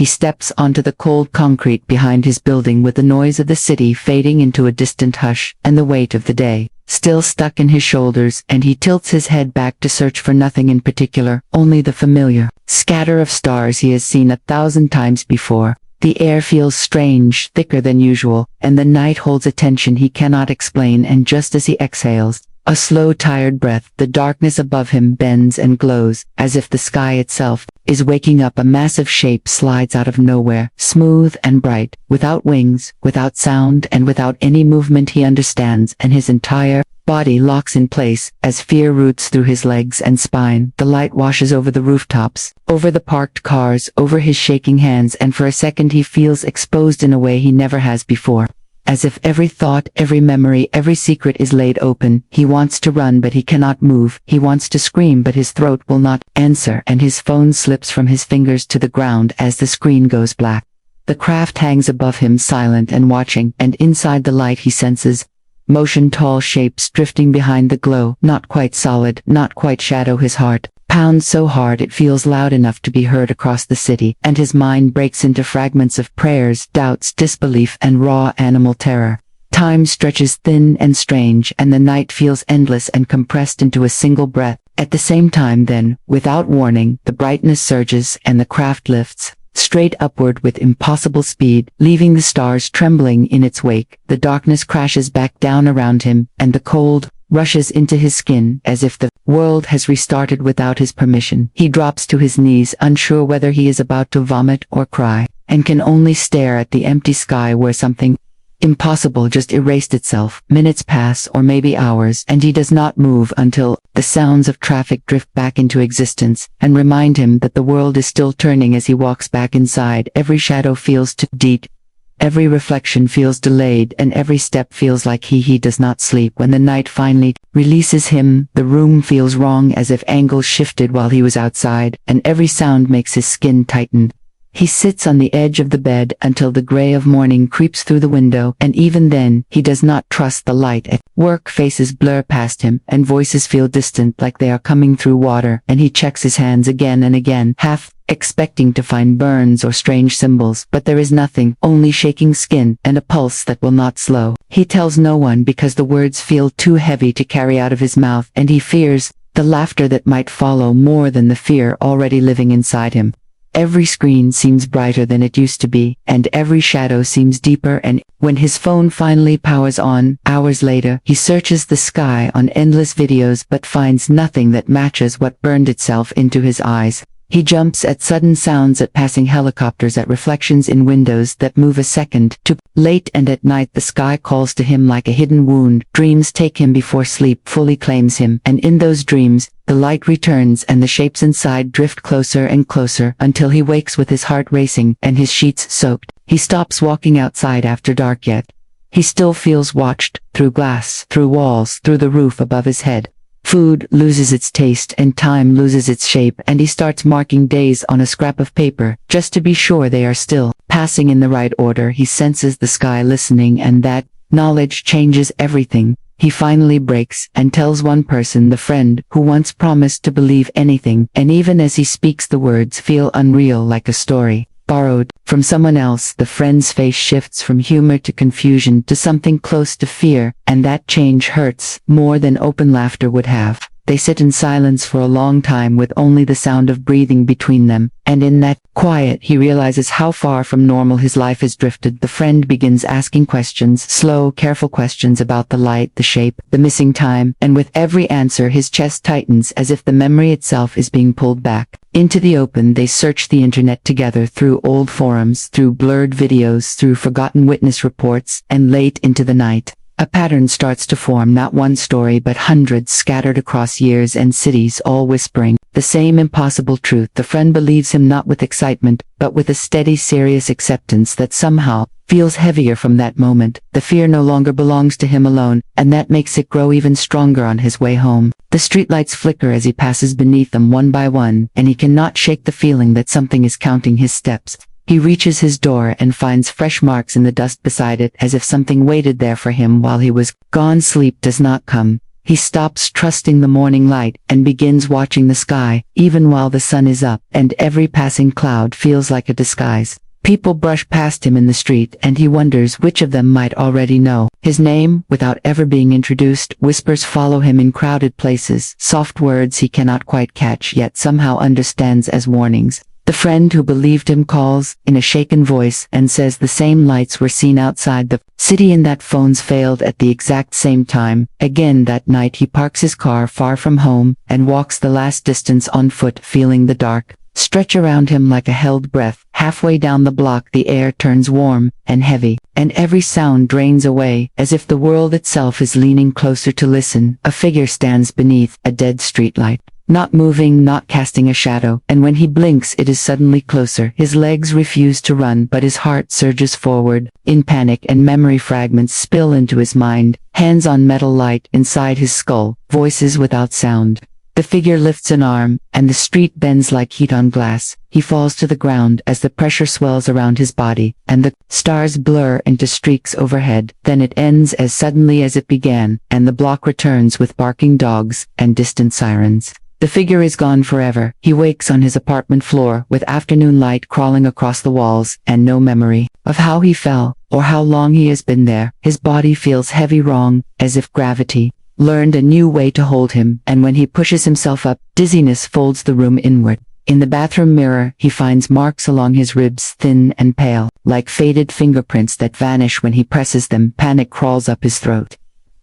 he steps onto the cold concrete behind his building with the noise of the city fading into a distant hush, and the weight of the day still stuck in his shoulders, and he tilts his head back to search for nothing in particular, only the familiar scatter of stars he has seen 1,000 times before. The air feels strange, thicker than usual, and the night holds a tension he cannot explain, and just as he exhales a slow, tired breath, the darkness above him bends and glows, as if the sky itself is waking up. A massive shape slides out of nowhere, smooth and bright, without wings, without sound, and without any movement he understands, and his entire body locks in place, as fear roots through his legs and spine. The light washes over the rooftops, over the parked cars, over his shaking hands, and for a second he feels exposed in a way he never has before. As if every thought, every memory, every secret is laid open. He wants to run, but he cannot move. He wants to scream, but his throat will not answer, and his phone slips from his fingers to the ground as the screen goes black. The craft hangs above him, silent and watching, and inside the light he senses motion, tall shapes drifting behind the glow, not quite solid, not quite shadow. His heart pounds so hard it feels loud enough to be heard across the city, and his mind breaks into fragments of prayers, doubts, disbelief, and raw animal terror. Time stretches thin and strange, and the night feels endless and compressed into a single breath. At the same time then, without warning, the brightness surges, and the craft lifts straight upward with impossible speed, leaving the stars trembling in its wake. The darkness crashes back down around him, and the cold rushes into his skin, as if the world has restarted without his permission. He drops to his knees, unsure whether he is about to vomit or cry, and can only stare at the empty sky where something impossible just erased itself. Minutes pass, or maybe hours, and he does not move until the sounds of traffic drift back into existence and remind him that the world is still turning. As he walks back inside, every shadow feels too deep. Every reflection feels delayed, and every step feels like he does not sleep. When the night finally releases him, the room feels wrong, as if angles shifted while he was outside, and every sound makes his skin tighten. He sits on the edge of the bed until the gray of morning creeps through the window, and even then, he does not trust the light. At work, faces blur past him, and voices feel distant, like they are coming through water, and he checks his hands again and again, half expecting to find burns or strange symbols, but there is nothing, only shaking skin, and a pulse that will not slow. He tells no one because the words feel too heavy to carry out of his mouth, and he fears the laughter that might follow more than the fear already living inside him. Every screen seems brighter than it used to be, and every shadow seems deeper, and when his phone finally powers on, hours later, he searches the sky on endless videos but finds nothing that matches what burned itself into his eyes. He jumps at sudden sounds, at passing helicopters, at reflections in windows that move a second too late, and at night the sky calls to him like a hidden wound. Dreams take him before sleep fully claims him, and in those dreams, the light returns and the shapes inside drift closer and closer until he wakes with his heart racing and his sheets soaked. He stops walking outside after dark, yet he still feels watched, through glass, through walls, through the roof above his head. Food loses its taste and time loses its shape, and he starts marking days on a scrap of paper, just to be sure they are still passing in the right order. He senses the sky listening, and that knowledge changes everything. He finally breaks and tells one person, the friend who once promised to believe anything, and even as he speaks the words feel unreal, like a story borrowed from someone else. The friend's face shifts from humor to confusion to something close to fear, and that change hurts more than open laughter would have. They sit in silence for a long time, with only the sound of breathing between them, and in that quiet he realizes how far from normal his life has drifted. The friend begins asking questions, slow, careful questions about the light, the shape, the missing time, and with every answer his chest tightens, as if the memory itself is being pulled back into the open. They search the internet together, through old forums, through blurred videos, through forgotten witness reports, and late into the night, a pattern starts to form, not one story but hundreds scattered across years and cities, all whispering the same impossible truth. The friend believes him, not with excitement, but with a steady, serious acceptance that somehow feels heavier from that moment. The fear no longer belongs to him alone, and that makes it grow even stronger on his way home. The streetlights flicker as he passes beneath them one by one, and he cannot shake the feeling that something is counting his steps. He reaches his door and finds fresh marks in the dust beside it, as if something waited there for him while he was gone. Sleep does not come. He stops trusting the morning light and begins watching the sky, even while the sun is up, and every passing cloud feels like a disguise. People brush past him in the street and he wonders which of them might already know his name without ever being introduced. Whispers follow him in crowded places, soft words he cannot quite catch yet somehow understands as warnings. The friend who believed him calls, in a shaken voice, and says the same lights were seen outside the city and that phones failed at the exact same time. Again that night he parks his car far from home, and walks the last distance on foot, feeling the dark stretch around him like a held breath. Halfway down the block the air turns warm and heavy, and every sound drains away, as if the world itself is leaning closer to listen. A figure stands beneath a dead streetlight. Not moving, not casting a shadow, and when he blinks it is suddenly closer. His legs refuse to run but his heart surges forward. In panic and memory fragments spill into his mind, hands on metal light inside his skull, voices without sound. The figure lifts an arm, and the street bends like heat on glass. He falls to the ground as the pressure swells around his body, and the stars blur into streaks overhead. Then it ends as suddenly as it began, and the block returns with barking dogs and distant sirens. The figure is gone forever. He wakes on his apartment floor with afternoon light crawling across the walls and no memory of how he fell or how long he has been there. His body feels heavy, wrong, as if gravity learned a new way to hold him, and when he pushes himself up, dizziness folds the room inward. In the bathroom mirror, he finds marks along his ribs, thin and pale, like faded fingerprints that vanish when he presses them. Panic crawls up his throat.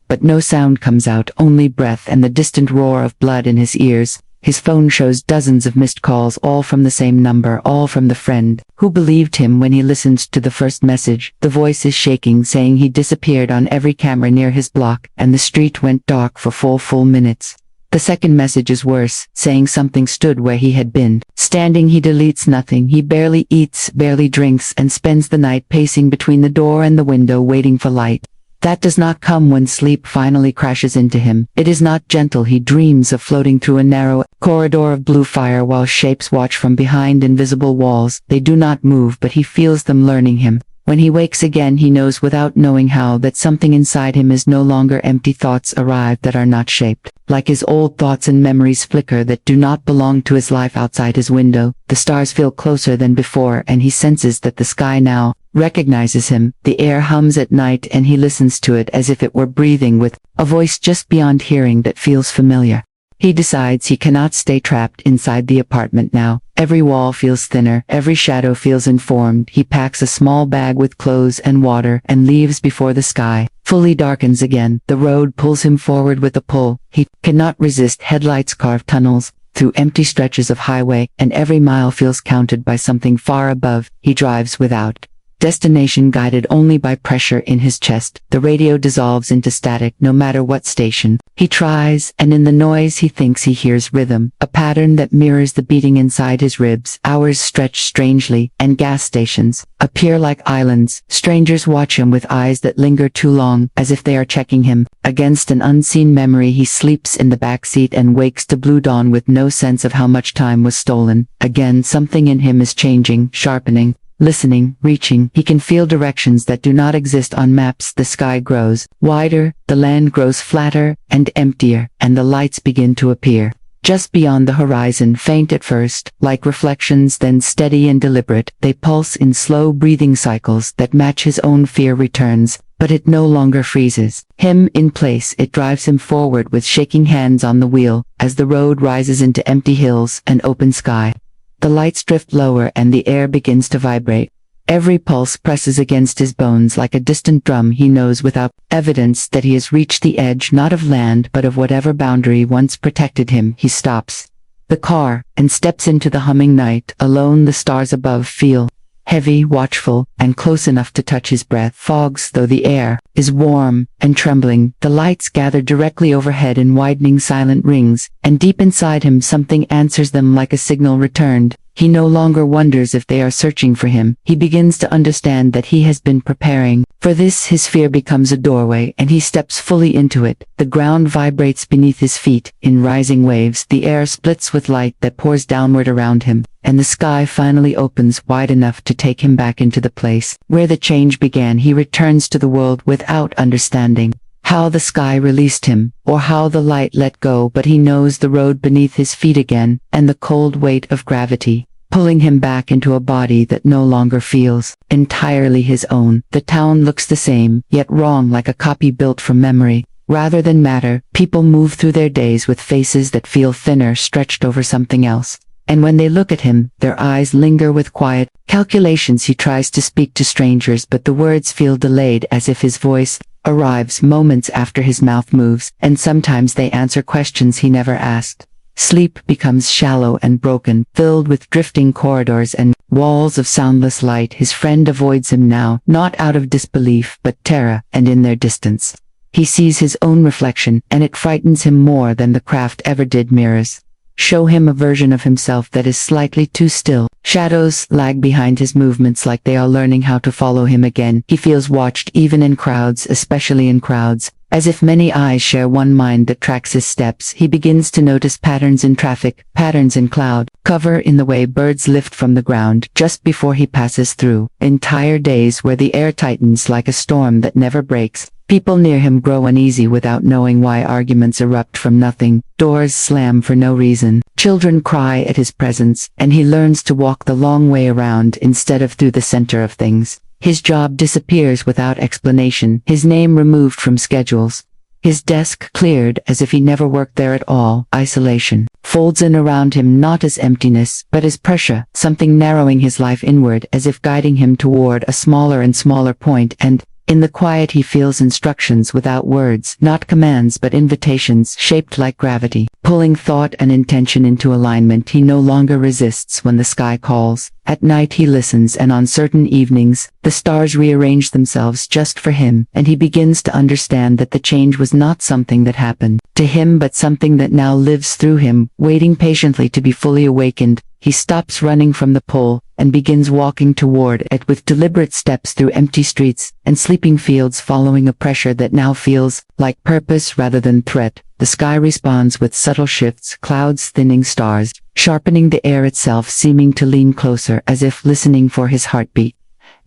But no sound comes out, only breath and the distant roar of blood in his ears. His phone shows dozens of missed calls, all from the same number, all from the friend who believed him when he listened to the first message. The voice is shaking, saying he disappeared on every camera near his block, and the street went dark for 4 full minutes. The second message is worse, saying something stood where he had been standing. He deletes nothing. He barely eats, barely drinks, and spends the night pacing between the door and the window waiting for light. That does not come when sleep finally crashes into him. It is not gentle. He dreams of floating through a narrow corridor of blue fire while shapes watch from behind invisible walls. They do not move, but he feels them learning him. When he wakes again, he knows without knowing how that something inside him is no longer empty. Thoughts arrive that are not shaped. Like his old thoughts and memories flicker that do not belong to his life outside his window. The stars feel closer than before, and he senses that the sky now recognizes him. The air hums at night and he listens to it as if it were breathing, with a voice just beyond hearing that feels familiar. He decides he cannot stay trapped inside the apartment now. Every wall feels thinner, every shadow feels informed. He packs a small bag with clothes and water and leaves before the sky fully darkens again. The road pulls him forward with a pull. He cannot resist. Headlights carve tunnels through empty stretches of highway, and every mile feels counted by something far above. He drives without destination, guided only by pressure in his chest. The radio dissolves into static no matter what station he tries, and in the noise he thinks he hears rhythm, a pattern that mirrors the beating inside his ribs. Hours stretch strangely, and gas stations appear like islands. Strangers watch him with eyes that linger too long, as if they are checking him. Against an unseen memory, he sleeps in the back seat and wakes to blue dawn with no sense of how much time was stolen. Again, something in him is changing, sharpening, listening, reaching. He can feel directions that do not exist on maps. The sky grows wider, the land grows flatter and emptier, and the lights begin to appear just beyond the horizon, faint at first, like reflections, then steady and deliberate. They pulse in slow breathing cycles that match his own. Fear returns, but it no longer freezes him in place. It drives him forward with shaking hands on the wheel, as the road rises into empty hills and open sky. The lights drift lower and the air begins to vibrate. Every pulse presses against his bones like a distant drum. He knows without evidence that he has reached the edge, not of land but of whatever boundary once protected him. He stops the car and steps into the humming night. Alone, the stars above feel heavy, watchful, and close enough to touch his breath. Fogs, though the air is warm and trembling. The lights gather directly overhead in widening silent rings, and deep inside him something answers them like a signal returned. He no longer wonders if they are searching for him. He begins to understand that he has been preparing for this. His fear becomes a doorway, and he steps fully into it. The ground vibrates beneath his feet in rising waves. The air splits with light that pours downward around him, and the sky finally opens wide enough to take him back into the place where the change began. He returns to the world without understanding how the sky released him, or how the light let go, but he knows the road beneath his feet again, and the cold weight of gravity, pulling him back into a body that no longer feels entirely his own. The town looks the same, yet wrong, like a copy built from memory, rather than matter. People move through their days with faces that feel thinner, stretched over something else. And when they look at him, their eyes linger with quiet calculations. He tries to speak to strangers, but the words feel delayed, as if his voice arrives moments after his mouth moves, and sometimes they answer questions he never asked. Sleep becomes shallow and broken, filled with drifting corridors and walls of soundless light. His friend avoids him now, not out of disbelief, but terror, and in their distance, he sees his own reflection, and it frightens him more than the craft ever did. Mirrors show him a version of himself that is slightly too still. Shadows lag behind his movements, like they are learning how to follow him again. He feels watched, even in crowds, especially in crowds, as if many eyes share one mind that tracks his steps. He begins to notice patterns in traffic, patterns in cloud cover, in the way birds lift from the ground just before he passes through. Entire days where the air tightens like a storm that never breaks. People near him grow uneasy without knowing why. Arguments erupt from nothing. Doors slam for no reason. Children cry at his presence, and he learns to walk the long way around instead of through the center of things. His job disappears without explanation, his name removed from schedules. His desk cleared as if he never worked there at all. Isolation folds in around him, not as emptiness, but as pressure, something narrowing his life inward, as if guiding him toward a smaller and smaller point. And in the quiet he feels instructions without words, not commands but invitations, shaped like gravity, pulling thought and intention into alignment. He no longer resists when the sky calls. At night he listens, and on certain evenings, the stars rearrange themselves just for him, and he begins to understand that the change was not something that happened to him, but something that now lives through him, waiting patiently to be fully awakened. He stops running from the pole, and begins walking toward it with deliberate steps through empty streets and sleeping fields, following a pressure that now feels like purpose rather than threat. The sky responds with subtle shifts, clouds thinning, stars sharpening, the air itself seeming to lean closer, as if listening for his heartbeat.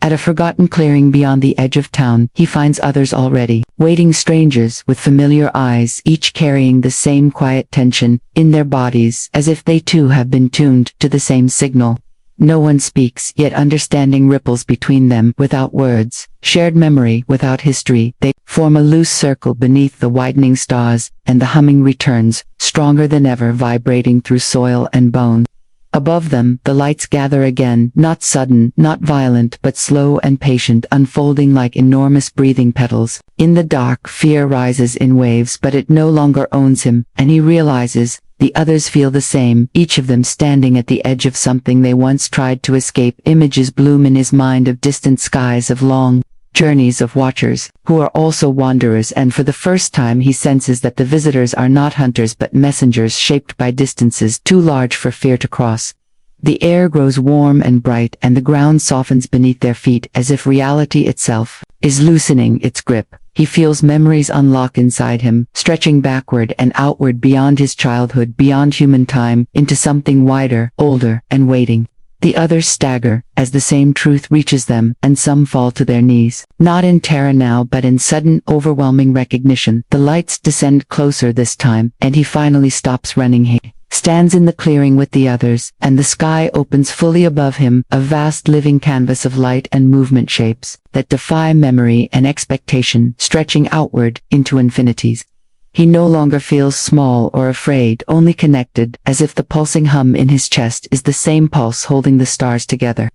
At a forgotten clearing beyond the edge of town, he finds others already waiting, strangers with familiar eyes, each carrying the same quiet tension in their bodies, as if they too have been tuned to the same signal. No one speaks, yet understanding ripples between them without words. Shared memory without history, they form a loose circle beneath the widening stars, and the humming returns, stronger than ever, vibrating through soil and bone. Above them, the lights gather again, not sudden, not violent, but slow and patient, unfolding like enormous breathing petals. In the dark, fear rises in waves, but it no longer owns him, and he realizes the others feel the same, each of them standing at the edge of something they once tried to escape. Images bloom in his mind of distant skies, of long journeys, of watchers who are also wanderers, and for the first time he senses that the visitors are not hunters but messengers, shaped by distances too large for fear to cross. The air grows warm and bright, and the ground softens beneath their feet, as if reality itself is loosening its grip. He feels memories unlock inside him, stretching backward and outward beyond his childhood, beyond human time, into something wider, older, and waiting. The others stagger as the same truth reaches them, and some fall to their knees, not in terror now but in sudden, overwhelming recognition. The lights descend closer this time, and he finally stops running. He stands in the clearing with the others, and the sky opens fully above him, a vast living canvas of light and movement, shapes that defy memory and expectation, stretching outward into infinities. He no longer feels small or afraid, only connected, as if the pulsing hum in his chest is the same pulse holding the stars together.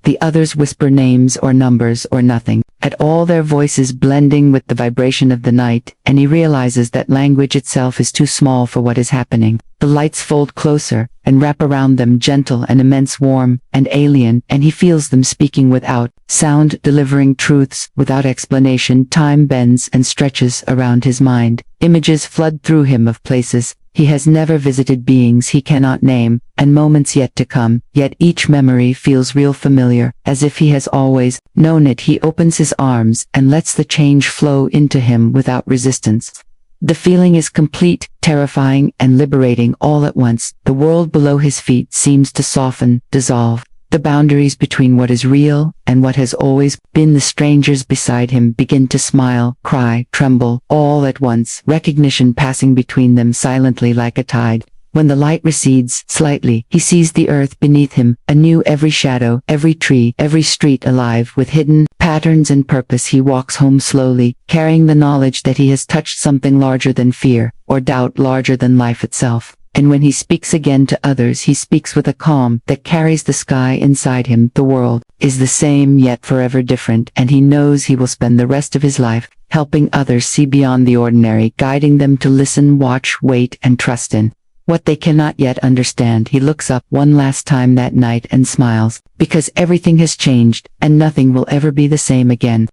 The others whisper names or numbers or nothing at all, their voices blending with the vibration of the night, and he realizes that language itself is too small for what is happening. The lights fold closer and wrap around them, gentle and immense, warm and alien, and he feels them speaking without sound, delivering truths without explanation. Time bends and stretches around his mind. Images flood through him of places he has never visited, beings he cannot name, and moments yet to come, yet each memory feels real, familiar, as if he has always known it. He opens his arms and lets the change flow into him without resistance. The feeling is complete, terrifying, and liberating all at once. The world below his feet seems to soften, dissolve. The boundaries between what is real and what has always been. The strangers beside him begin to smile, cry, tremble, all at once, recognition passing between them silently like a tide. When the light recedes slightly, he sees the earth beneath him, anew, every shadow, every tree, every street alive with hidden patterns and purpose. He walks home slowly, carrying the knowledge that he has touched something larger than fear, or doubt, larger than life itself. And when he speaks again to others, he speaks with a calm that carries the sky inside him. The world is the same yet forever different, and he knows he will spend the rest of his life helping others see beyond the ordinary, guiding them to listen, watch, wait, and trust in what they cannot yet understand. He looks up one last time that night and smiles, because everything has changed, and nothing will ever be the same again.